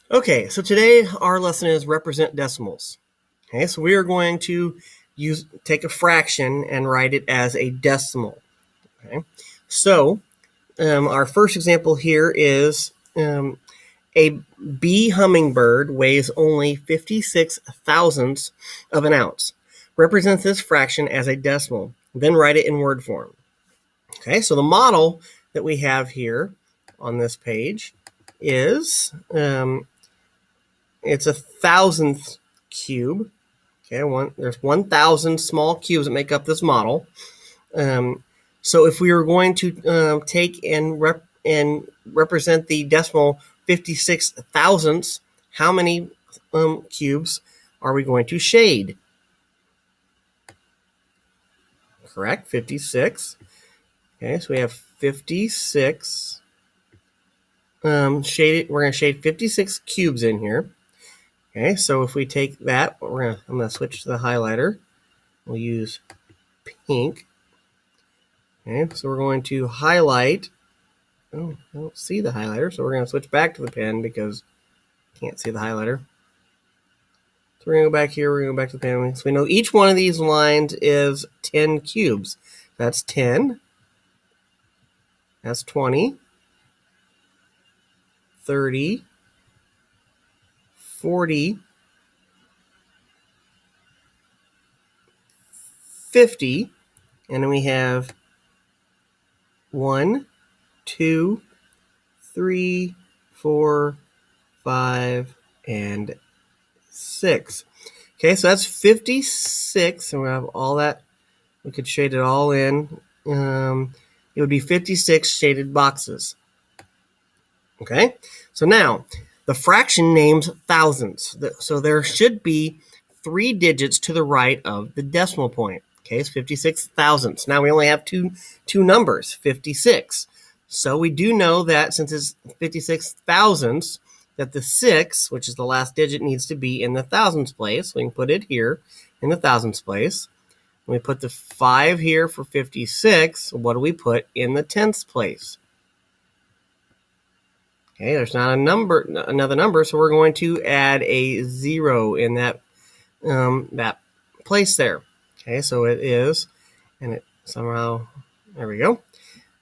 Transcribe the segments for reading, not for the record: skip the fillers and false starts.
Okay, so today our lesson is represent decimals. Okay, so we are going to take a fraction and write it as a decimal. Okay, so our first example here is a bee hummingbird weighs only 56 thousandths of an ounce. Represent this fraction as a decimal, then write it in word form. Okay, so the model that we have here on this page is it's a thousandth cube. Okay, there's 1,000 small cubes that make up this model. So if we were going to take and represent the decimal 56 thousandths, how many cubes are we going to shade? Correct, 56. Okay, so we have 56 shaded. We're going to shade 56 cubes in here. Okay, so if we take that, I'm going to switch to the highlighter. We'll use pink. Okay, so we're going to highlight. Oh, I don't see the highlighter, so we're going to switch back to the pen because I can't see the highlighter. So we're going to go back here. We're going to go back to the pen. So we know each one of these lines is 10 cubes. That's 10. That's 20. 30. 40. 50. And then we have 1, 2, 3, 4, 5, and 6. Okay, so that's 56, and we have all that. We could shade it all in. It would be 56 shaded boxes. Okay, so now the fraction names thousands. So there should be 3 digits to the right of the decimal point. Okay, it's 56 thousandths. Now we only have two numbers, 56. So we do know that since it's 56 thousandths, that the 6, which is the last digit, needs to be in the thousands place. We can put it here in the thousands place. We put the 5 here for 56. What do we put in the tenths place? Okay, there's not another number, so we're going to add a 0 in that place there. Okay, so it is, and it somehow, there we go.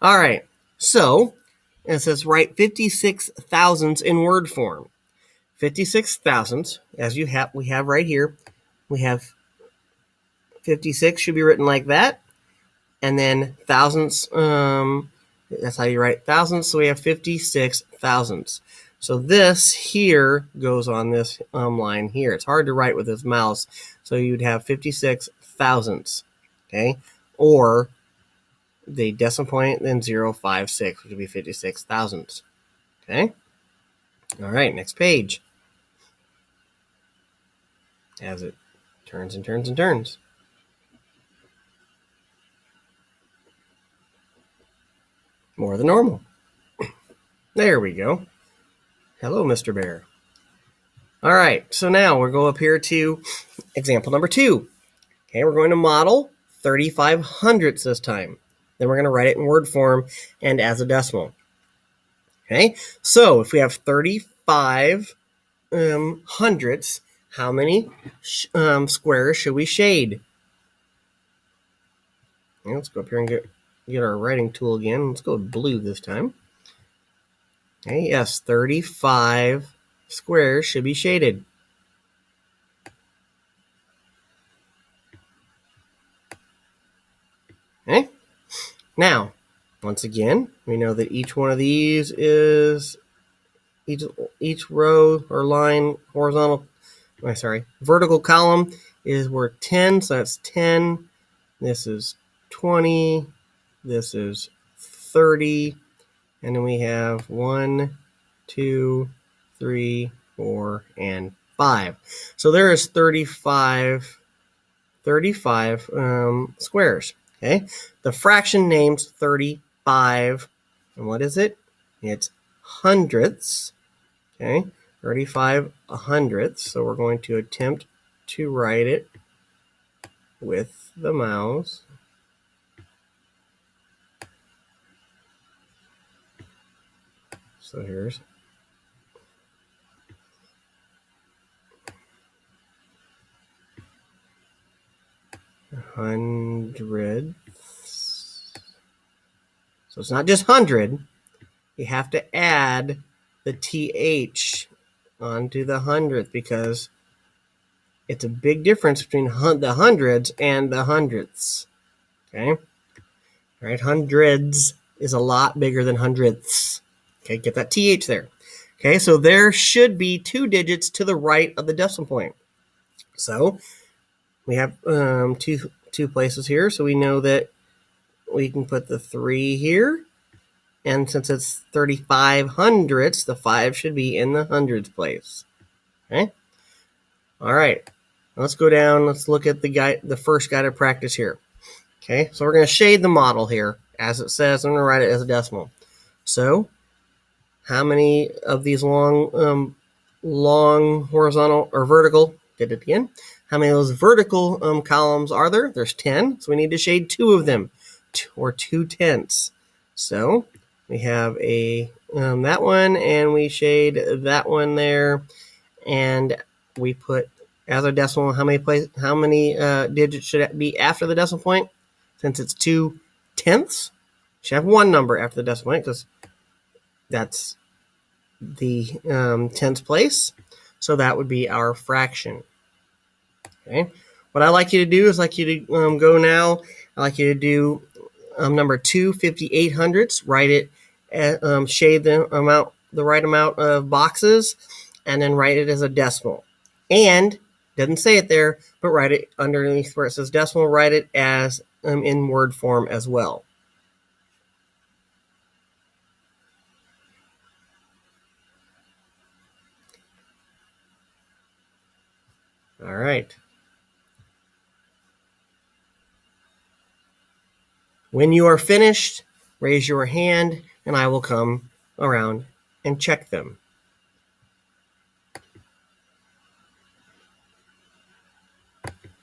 All right, so it says write 56 thousandths in word form. 56 thousandths, as we have right here, we have 56 should be written like that, and then thousandths, that's how you write thousandths, so we have 56 thousandths. So this here goes on this line here. It's hard to write with this mouse, so you'd have 56 thousandths, okay? Or the decimal point, then 0.56, which would be 56 thousandths, okay? All right, next page. As it turns and turns and turns. More than normal. There we go. Hello, Mr. Bear. All right, so now we'll go up here to example number 2. Okay, we're going to model 35 hundredths this time. Then we're going to write it in word form and as a decimal. Okay, so if we have 35 hundredths, how many squares should we shade? Okay, let's go up here and get our writing tool again. Let's go with blue this time. Okay, yes, 35 squares should be shaded. Okay, now, once again, we know that each one of these is each row or line vertical column is worth 10, so that's 10. This is 20. This is 30. And then we have 1, 2, 3, 4, and 5. So there is 35 squares. Okay, the fraction names 35, and what is it? It's hundredths. Okay, 35 hundredths. So we're going to attempt to write it with the mouse. So here's So it's not just 100. You have to add the TH onto the 100th because it's a big difference between the hundreds and the hundredths. Okay? All right, hundreds is a lot bigger than hundredths. Okay, get that TH there. Okay, so there should be 2 digits to the right of the decimal point. So we have two places here, so we know that we can put the 3 here. And since it's 35 hundredths, the 5 should be in the hundreds place. Okay? All right. Let's go down. Let's look at the first guided practice here. Okay, so we're going to shade the model here. As it says, I'm going to write it as a decimal. So how many of these long horizontal or vertical, did it again, how many of those vertical columns are there? There's 10, so we need to shade 2 of them, or 2/10. So we have that one, and we shade that one there, and we put as a decimal, how many digits should it be after the decimal point? Since it's 2/10, should have one number after the decimal point because that's the 10th place. So that would be our fraction. Okay. What I like you to do is go now. I like you to do number 2 58/100ths. Write it, shade the right amount of boxes, and then write it as a decimal. And doesn't say it there, but write it underneath where it says decimal. Write it as in word form as well. All right. When you are finished, raise your hand and I will come around and check them.